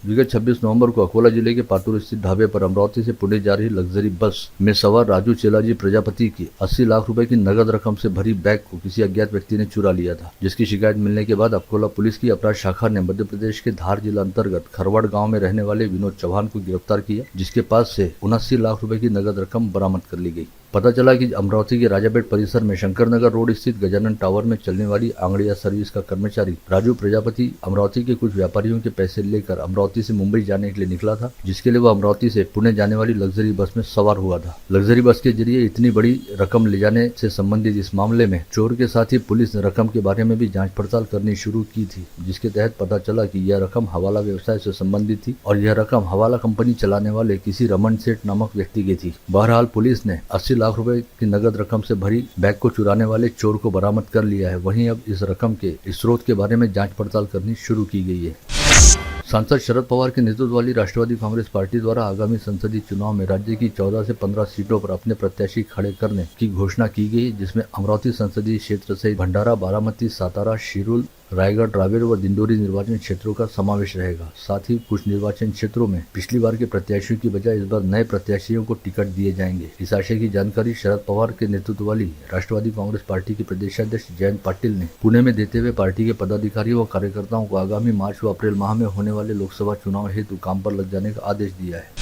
विगत 26 नवंबर को अकोला जिले के पातुर स्थित ढाबे पर अमरावती से पुणे जा रही लग्जरी बस में सवार राजू चेलाजी प्रजापति की 80 लाख रुपए की नगद रकम से भरी बैग को किसी अज्ञात व्यक्ति ने चुरा लिया था, जिसकी शिकायत मिलने के बाद अकोला पुलिस की अपराध शाखा ने मध्य प्रदेश के धार जिला अंतर्गत खरवाड़ गाँव में रहने वाले विनोद चौहान को गिरफ्तार किया, जिसके पास से 79 लाख रुपए की नगद रकम बरामद कर ली गई। पता चला कि अमरावती के राजापेट परिसर में शंकर नगर रोड स्थित गजानन टावर में चलने वाली आंगड़िया सर्विस का कर्मचारी राजू प्रजापति अमरावती के कुछ व्यापारियों के पैसे लेकर अमरावती से मुंबई जाने के लिए निकला था, जिसके लिए वह अमरावती से पुणे जाने वाली लग्जरी बस में सवार हुआ था। लग्जरी बस के जरिए इतनी बड़ी रकम ले जाने से संबंधित इस मामले में चोर के साथ ही पुलिस ने रकम के बारे में भी जाँच पड़ताल करनी शुरू की थी, जिसके तहत पता चला कि यह रकम हवाला व्यवसाय से संबंधित थी और यह रकम हवाला कंपनी चलाने वाले किसी रमन सेठ नामक व्यक्ति की थी। बहरहाल पुलिस ने 80 लाख रुपए की नगद रकम से भरी बैग को चुराने वाले चोर को बरामद कर लिया है। वहीं अब इस रकम के स्रोत के बारे में जांच पड़ताल करनी शुरू की गई है। सांसद शरद पवार के नेतृत्व वाली राष्ट्रवादी कांग्रेस पार्टी द्वारा आगामी संसदीय चुनाव में राज्य की 14 से 15 सीटों पर अपने प्रत्याशी खड़े करने की घोषणा की गई, जिसमें अमरावती संसदीय क्षेत्र से भंडारा, बारामती, सातारा, शिरूर, रायगढ़, रावेर व दिंडोरी निर्वाचन क्षेत्रों का समावेश रहेगा। साथ ही कुछ निर्वाचन क्षेत्रों में पिछली बार के प्रत्याशियों की बजाय इस बार नए प्रत्याशियों को टिकट दिए जाएंगे। इस आशय की जानकारी शरद पवार के नेतृत्व वाली राष्ट्रवादी कांग्रेस पार्टी के प्रदेशाध्यक्ष जयंत पाटिल ने पुणे में देते हुए पार्टी के पदाधिकारियों व कार्यकर्ताओं को आगामी मार्च व अप्रैल माह में होने वाले लोकसभा चुनाव हेतु काम पर लग जाने का आदेश दिया है।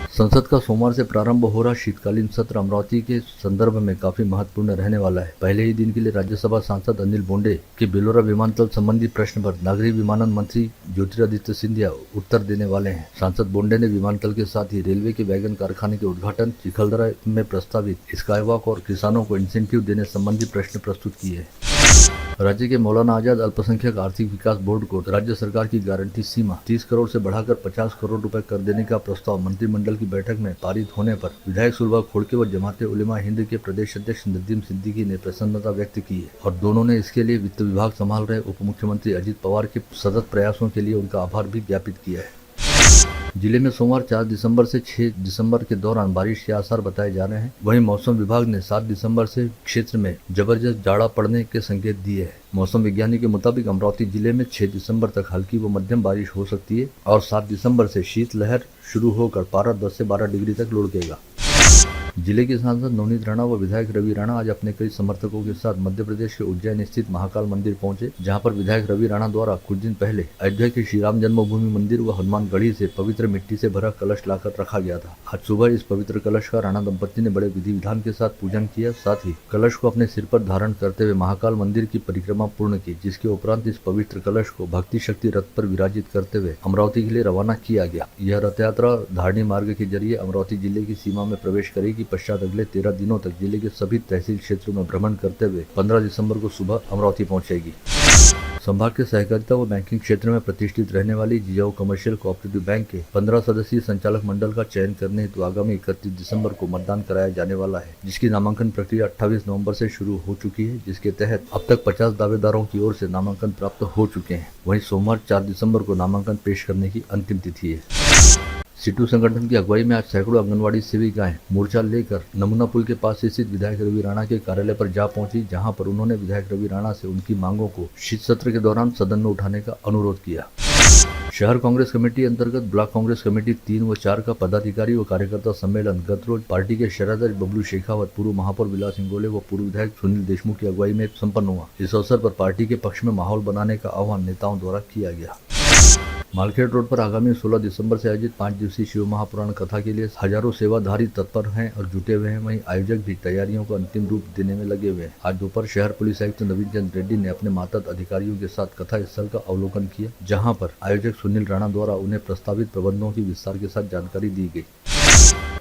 संसद का सोमवार से प्रारंभ हो रहा शीतकालीन सत्र अमरावती के संदर्भ में काफी महत्वपूर्ण रहने वाला है। पहले ही दिन के लिए राज्यसभा सांसद अनिल बोंडे के बेलोरा विमानतल संबंधी प्रश्न पर नागरिक विमानन मंत्री ज्योतिरादित्य सिंधिया उत्तर देने वाले हैं। सांसद बोंडे ने विमानतल के साथ ही रेलवे के वैगन कारखाने के उद्घाटन, चिखलदरा में प्रस्तावित स्काईवॉक और किसानों को इंसेंटिव देने संबंधी प्रश्न प्रस्तुत किए। राज्य के मौलाना आजाद अल्पसंख्यक आर्थिक विकास बोर्ड को राज्य सरकार की गारंटी सीमा 30 करोड़ से बढ़ाकर 50 करोड़ रुपए कर देने का प्रस्ताव मंत्रिमंडल की बैठक में पारित होने पर विधायक सुलभा खोड़के व जमाते उलेमा हिंद के प्रदेश अध्यक्ष नदीम सिद्दीकी ने प्रसन्नता व्यक्त की है और दोनों ने इसके लिए वित्त विभाग संभाल रहे उप मुख्यमंत्री अजित पवार के सतत प्रयासों के लिए उनका आभार भी ज्ञापित किया है। जिले में सोमवार 4 दिसंबर से 6 दिसंबर के दौरान बारिश के आसार बताए जा रहे हैं। वहीं मौसम विभाग ने 7 दिसंबर से क्षेत्र में जबरदस्त जाड़ा पड़ने के संकेत दिए हैं। मौसम विज्ञानी के मुताबिक अमरावती जिले में 6 दिसंबर तक हल्की व मध्यम बारिश हो सकती है और 7 दिसंबर से शीतलहर शुरू होकर पारा 10 से 12 डिग्री तक लुढ़केगा। जिले के सांसद नवनीत राणा व विधायक रवि राणा आज अपने कई समर्थकों के साथ मध्य प्रदेश के उज्जैन स्थित महाकाल मंदिर पहुंचे, जहां पर विधायक रवि राणा द्वारा कुछ दिन पहले अयोध्या के श्री राम जन्मभूमि मंदिर व हनुमानगढ़ी से पवित्र मिट्टी से भरा कलश लाकर रखा गया था। आज सुबह इस पवित्र कलश का राणा दंपत्ति ने बड़े विधि विधान के साथ पूजन किया। साथ ही कलश को अपने सिर पर धारण करते हुए महाकाल मंदिर की परिक्रमा पूर्ण की, जिसके उपरांत इस पवित्र कलश को भक्ति शक्ति रथ पर विराजित करते हुए अमरावती के लिए रवाना किया गया। यह रथ यात्रा धारणी मार्ग के जरिए अमरावती जिले की सीमा में प्रवेश करेगी। पश्चात अगले 13 दिनों तक जिले के सभी तहसील क्षेत्रों में भ्रमण करते हुए 15 दिसंबर को सुबह अमरावती पहुंचेगी। संभाग के सहकारिता व बैंकिंग क्षेत्र में प्रतिष्ठित रहने वाली जिजाऊ कमर्शियल कोऑपरेटिव बैंक के 15 सदस्यीय संचालक मंडल का चयन करने हेतु आगामी 31 दिसंबर को मतदान कराया जाने वाला है, जिसकी नामांकन प्रक्रिया 28 नवंबर से शुरू हो चुकी है, जिसके तहत अब तक 50 दावेदारों की ओर से नामांकन प्राप्त हो चुके हैं। वहीं सोमवार 4 दिसंबर को नामांकन पेश करने की अंतिम तिथि है। सीटू संगठन की अगुवाई में आज सैकड़ों आंगनवाड़ी सेविकाएं मोर्चा लेकर नमूना पुल के पास स्थित विधायक रवि राणा के कार्यालय पर जा पहुंची, जहां पर उन्होंने विधायक रवि राणा से उनकी मांगों को शीत सत्र के दौरान सदन में उठाने का अनुरोध किया। शहर कांग्रेस कमेटी अंतर्गत ब्लॉक कांग्रेस कमेटी 3 व 4 का पदाधिकारी व कार्यकर्ता सम्मेलन गत रोज पार्टी के शहराध्यक्ष बबलू शेखावत, पूर्व महापौर विलास इंगोले व पूर्व विधायक सुनील देशमुख की अगुवाई में संपन्न हुआ। इस अवसर पर पार्टी के पक्ष में माहौल बनाने का आह्वान नेताओं द्वारा किया गया। मालखेड़ रोड पर आगामी 16 दिसंबर से आयोजित 5 दिवसीय शिव महापुराण कथा के लिए हजारों सेवाधारी तत्पर हैं और जुटे हुए हैं। वहीं आयोजक भी तैयारियों को अंतिम रूप देने में लगे हुए हैं। आज दोपहर शहर पुलिस आयुक्त नवीन चंद्र रेड्डी ने अपने मातहत अधिकारियों के साथ कथा स्थल का अवलोकन किया, जहां पर आयोजक सुनील राणा द्वारा उन्हें प्रस्तावित प्रबंधों की विस्तार के साथ जानकारी दी गई।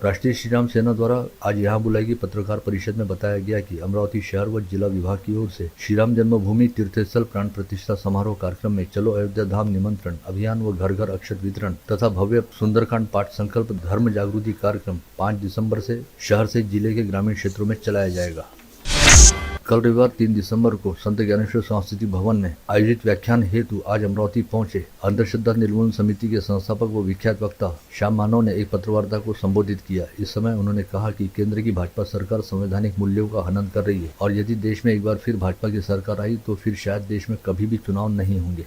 राष्ट्रीय श्री राम सेना द्वारा आज यहाँ बुलाई गई पत्रकार परिषद में बताया गया कि अमरावती शहर व जिला विभाग की ओर से श्री राम जन्मभूमि तीर्थस्थल प्राण प्रतिष्ठा समारोह कार्यक्रम में चलो अयोध्या धाम निमंत्रण अभियान व घर घर अक्षत वितरण तथा भव्य सुंदरकांड पाठ संकल्प धर्म जागृति कार्यक्रम 5 दिसंबर से शहर से जिले के ग्रामीण क्षेत्रों में चलाया जाएगा। कल रविवार 3 दिसंबर को संत ज्ञानेश्वर सांस्कृतिक भवन में आयोजित व्याख्यान हेतु आज अमरावती पहुंचे अंधश्रद्धा निर्मूलन समिति के संस्थापक व विख्यात वक्ता श्याम मानव ने एक पत्रवार्ता को संबोधित किया। इस समय उन्होंने कहा कि केंद्र की भाजपा सरकार संवैधानिक मूल्यों का हनन कर रही है और यदि देश में एक बार फिर भाजपा की सरकार आई तो फिर शायद देश में कभी भी चुनाव नहीं होंगे।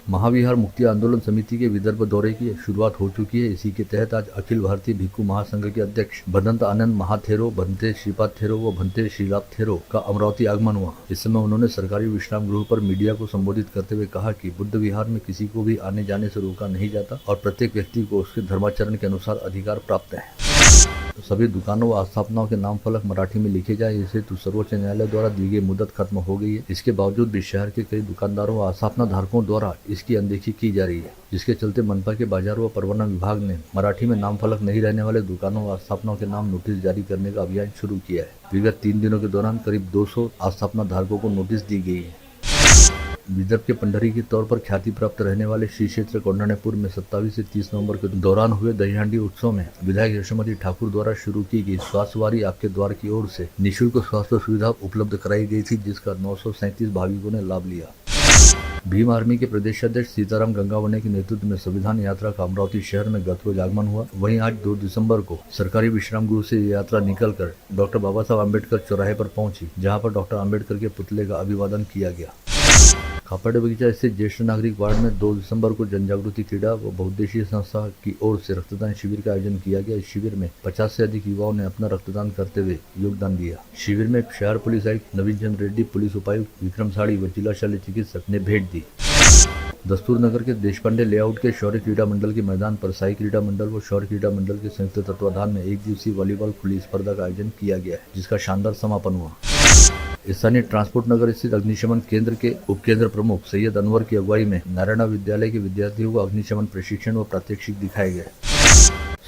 महाविहार मुक्ति आंदोलन समिति के विदर्भ दौरे की शुरुआत हो चुकी है। इसी के तहत आज अखिल भारतीय भिक्खु महासंघ के अध्यक्ष भदंत आनंद महाथेरो, भंते श्रीपाद थेरो व भंते श्रीलाभ थेरो का अमरावती आगमन हुआ। इस समय उन्होंने सरकारी विश्राम गृह पर मीडिया को संबोधित करते हुए कहा कि बुद्ध विहार में किसी को भी आने जाने से रोका नहीं जाता और प्रत्येक व्यक्ति को उसके धर्माचरण के अनुसार अधिकार प्राप्त है। सभी दुकानों व आस्थापनाओं के नाम फलक मराठी में लिखे जाए, इसे तो सर्वोच्च न्यायालय द्वारा दी गई मुदत खत्म हो गई है। इसके बावजूद भी शहर के कई दुकानदारों व आस्थापना धारकों द्वारा इसकी अनदेखी की जा रही है, जिसके चलते मनपा के बाजार व परवना विभाग ने मराठी में नाम फलक नहीं रहने वाले दुकानों व आस्थापनाओं के नाम नोटिस जारी करने का अभियान शुरू किया है। विगत 3 दिनों के दौरान करीब 200 आस्थापना धारकों को नोटिस दी गई है। विदर्भ के पंडरी के तौर पर ख्याति प्राप्त रहने वाले श्री क्षेत्र कौंडण्यपुर में 27 से 30 नवंबर के दौरान हुए दही हांडी उत्सव में विधायक यशोमती ठाकुर द्वारा शुरू की गई स्वास्थ्यवारी आपके द्वार की ओर से निःशुल्क स्वास्थ्य सुविधा उपलब्ध कराई गई थी, जिसका 937 भाविकों ने लाभ लिया। भीम आर्मी के प्रदेशाध्यक्ष सीताराम गंगावने के नेतृत्व में संविधान यात्रा का अमरावती शहर में गत रोज आगमन हुआ। वहीं आज 2 दिसंबर को सरकारी विश्राम गृह से यात्रा निकलकर डॉक्टर बाबा साहब अम्बेडकर चौराहे पर पहुंची, जहां पर डॉक्टर अम्बेडकर के पुतले का अभिवादन किया गया। खापड़े बगीचा स्थित ज्येष्ठ नागरिक वार्ड में 2 दिसंबर को जनजागृति क्रीड़ा व बहुउद्देशीय संस्था की ओर से रक्तदान शिविर का आयोजन किया गया। इस शिविर में 50 से अधिक युवाओं ने अपना रक्तदान करते हुए योगदान दिया। शिविर में शहर पुलिस आयुक्त नवीन चंद्र रेड्डी, पुलिस उपायुक्त विक्रम साड़ी व जिला शल्य चिकित्सक ने भेंट दी। दस्तूर नगर के देशपांडे लेआउट के शौर्य क्रीड़ा मंडल के मैदान पर साई क्रीड़ा मंडल व शौर्य क्रीड़ा मंडल के संयुक्त तत्वाधान में 1 दिवसीय वॉलीबॉल खुली स्पर्धा का आयोजन किया गया है, जिसका शानदार समापन हुआ। स्थानीय ट्रांसपोर्ट नगर स्थित अग्निशमन केंद्र के उपकेंद्र प्रमुख सैयद अनवर की अगुवाई में नारायणा विद्यालय के विद्यार्थियों को अग्निशमन प्रशिक्षण व प्रात्यक्षिक दिखाए गए।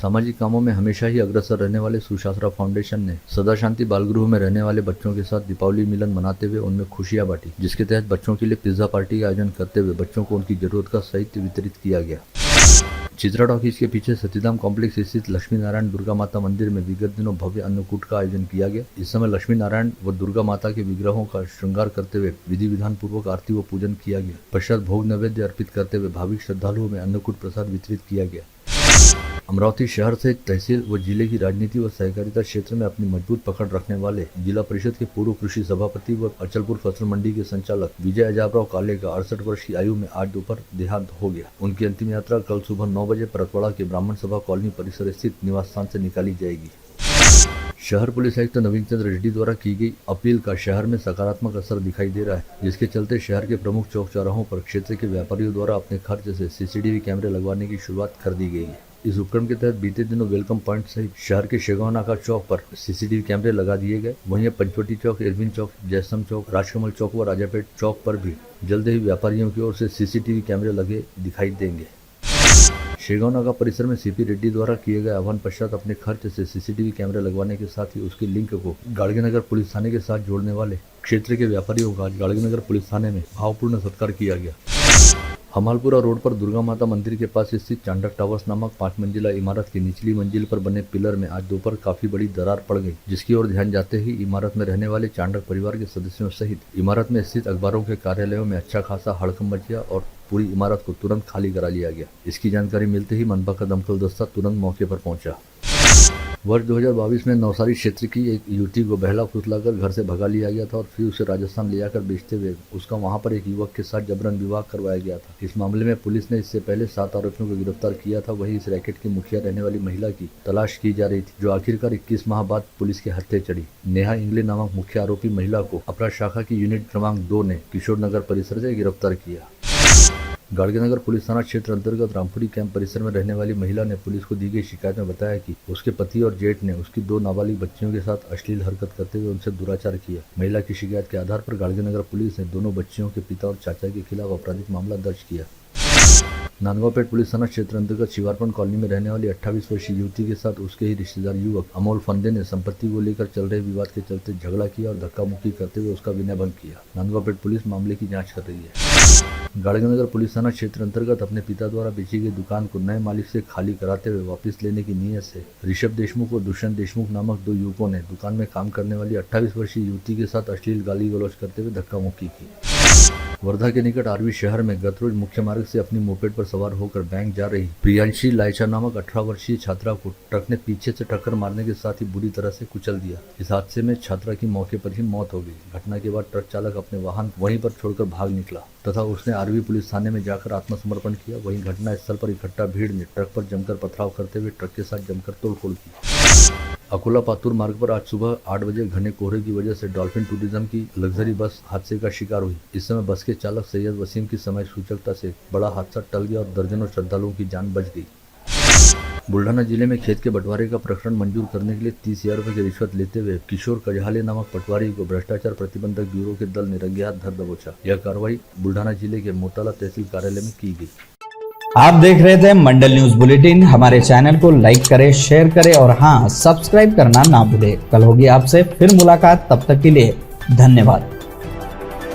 सामाजिक कामों में हमेशा ही अग्रसर रहने वाले सुशास्त्रा फाउंडेशन ने सदा शांति बालगृह में रहने वाले बच्चों के साथ दीपावली मिलन मनाते हुए उनमें खुशियां बांटी, जिसके तहत बच्चों के लिए पिज्जा पार्टी का आयोजन करते हुए बच्चों को उनकी जरूरत का साहित्य वितरित किया गया। चित्रा टॉकीज के पीछे सतीधाम कॉम्प्लेक्स स्थित लक्ष्मी नारायण दुर्गा माता मंदिर में विगत दिनों भव्य अन्नकूट का आयोजन किया गया। इस समय लक्ष्मी नारायण व दुर्गा माता के विग्रहों का श्रृंगार करते हुए विधि विधान पूर्वक आरती व पूजन किया गया। पश्चात भोग नैवेद्य अर्पित करते हुए भाविक श्रद्धालुओं में अन्नकूट प्रसाद वितरित किया गया। अमरावती शहर से तहसील व जिले की राजनीति व सहकारिता क्षेत्र में अपनी मजबूत पकड़ रखने वाले जिला परिषद के पूर्व कृषि सभापति व अचलपुर फसल मंडी के संचालक विजय अजाबराव काले का 68 वर्ष की आयु में आज दोपहर देहांत हो गया। उनकी अंतिम यात्रा कल सुबह 9 बजे परतवाड़ा के ब्राह्मण सभा कॉलोनी परिसर स्थित निवास स्थान से निकाली जाएगी। शहर पुलिस आयुक्त नवीन चंद्र रेड्डी द्वारा की गई अपील का शहर में सकारात्मक असर दिखाई दे रहा है, जिसके चलते शहर के प्रमुख चौक चौराहों पर क्षेत्र के व्यापारियों द्वारा अपने खर्च से सीसीटीवी कैमरे लगवाने की शुरुआत कर दी गई है। इस उपक्रम के तहत बीते दिनों वेलकम पॉइंट सहित शहर के शेगांव नाका चौक पर सीसीटीवी कैमरे लगा दिए गए। वहीं पंचवटी चौक, इरविन चौक, जयसम चौक, राजकमल चौक व राजापेट चौक पर भी जल्द ही व्यापारियों की ओर से सीसीटीवी कैमरे लगे दिखाई देंगे। शेगांव नाका परिसर में सीपी रेड्डी द्वारा किए गए आह्वान पश्चात अपने खर्च से सीसीटीवी कैमरे लगवाने के साथ ही उसके लिंक को गाड़गेनगर पुलिस थाने के साथ जोड़ने वाले क्षेत्र के व्यापारियों का गाड़गेनगर पुलिस थाने में भावपूर्ण सत्कार किया गया। हमालपुरा रोड पर दुर्गा माता मंदिर के पास स्थित चांडक टावर्स नामक 5 मंजिला इमारत की निचली मंजिल पर बने पिलर में आज दोपहर काफी बड़ी दरार पड़ गई, जिसकी ओर ध्यान जाते ही इमारत में रहने वाले चांडक परिवार के सदस्यों सहित इमारत में स्थित अखबारों के कार्यालयों में अच्छा खासा हड़कंप मच गया और पूरी इमारत को तुरंत खाली करा लिया गया। इसकी जानकारी मिलते ही मनपा का दमकल दस्ता तुरंत मौके पर पहुंचा। वर्ष 2022 में नवसारी क्षेत्र की एक युवती को बहला फुसलाकर घर से भगा लिया गया था और फिर उसे राजस्थान ले जाकर बेचते हुए उसका वहां पर एक युवक के साथ जबरन विवाह करवाया गया था। इस मामले में पुलिस ने इससे पहले 7 आरोपियों को गिरफ्तार किया था। वहीं इस रैकेट की मुखिया रहने वाली महिला की तलाश की जा रही थी, जो आखिरकार 21 माह बाद पुलिस के हत्थे चढ़ी। नेहा इंगले नामक मुख्य आरोपी महिला को अपराध शाखा की यूनिट क्रमांक 2 ने किशोर नगर परिसर से गिरफ्तार किया। गाड़गेनगर पुलिस थाना क्षेत्र अंतर्गत रामपुरी कैंप परिसर में रहने वाली महिला ने पुलिस को दी गई शिकायत में बताया कि उसके पति और जेठ ने उसकी 2 नाबालिग बच्चियों के साथ अश्लील हरकत करते हुए उनसे दुराचार किया। महिला की शिकायत के आधार पर गाड़गेनगर पुलिस ने दोनों बच्चियों के पिता और चाचा के खिलाफ आपराधिक मामला दर्ज किया। नांदगांवपेट पुलिस थाना क्षेत्र अंतर्गत शिवारपन कॉलोनी में रहने वाली 28 वर्षीय युवती के साथ उसके ही रिश्तेदार युवक अमोल फंदे ने संपत्ति को लेकर चल रहे विवाद के चलते झगड़ा किया और धक्का मुक्की करते हुए उसका विनयभंग किया। नांदगांवपेट पुलिस मामले की जांच कर रही है। गाड़गेनगर पुलिस थाना क्षेत्र अंतर्गत अपने पिता द्वारा बेची गई दुकान को नए मालिक से खाली कराते हुए वापस लेने की नीयत से ऋषभ देशमुख और दुष्यंत देशमुख नामक 2 युवकों ने दुकान में काम करने वाली 28 वर्षीय युवती के साथ अश्लील गाली गलौज करते हुए धक्का मुक्की की। वर्धा के निकट आरवी शहर में गत रोज मुख्य मार्ग से अपनी मोपेड पर सवार होकर बैंक जा रही प्रियांशी लाइचा नामक 18 वर्षीय छात्रा को ट्रक ने पीछे से टक्कर मारने के साथ ही बुरी तरह से कुचल दिया। इस हादसे में छात्रा की मौके पर ही मौत हो गई। घटना के बाद ट्रक चालक अपने वाहन वहीं पर छोड़कर भाग निकला तथा उसने आरवी पुलिस थाने में जाकर आत्मसमर्पण किया। वहीं घटना स्थल पर इकट्ठा भीड़ ने ट्रक पर जमकर पथराव करते हुए ट्रक के साथ जमकर तोड़फोड़ की। अकोला पातुर मार्ग पर आज सुबह 8 बजे घने कोहरे की वजह से डॉल्फिन टूरिज्म की लग्जरी बस हादसे का शिकार हुई। इस समय बस के चालक सैयद वसीम की समय सूचकता से बड़ा हादसा टल गया और दर्जनों श्रद्धालुओं की जान बच गई। बुल्ढाना जिले में खेत के बंटवारे का प्रकरण मंजूर करने के लिए 30,000 रुपए की रिश्वत लेते हुए किशोर कजहाले नामक पटवारी को भ्रष्टाचार प्रतिबंधक ब्यूरो के दल ने रंगे हाथ धर दबोचा। यह कार्रवाई बुल्ढाना जिले के मोताला तहसील कार्यालय में की गई। आप देख रहे थे मंडल न्यूज बुलेटिन। हमारे चैनल को लाइक करें, शेयर करें और हाँ, सब्सक्राइब करना ना भूलें। कल होगी आपसे फिर मुलाकात, तब तक के लिए धन्यवाद।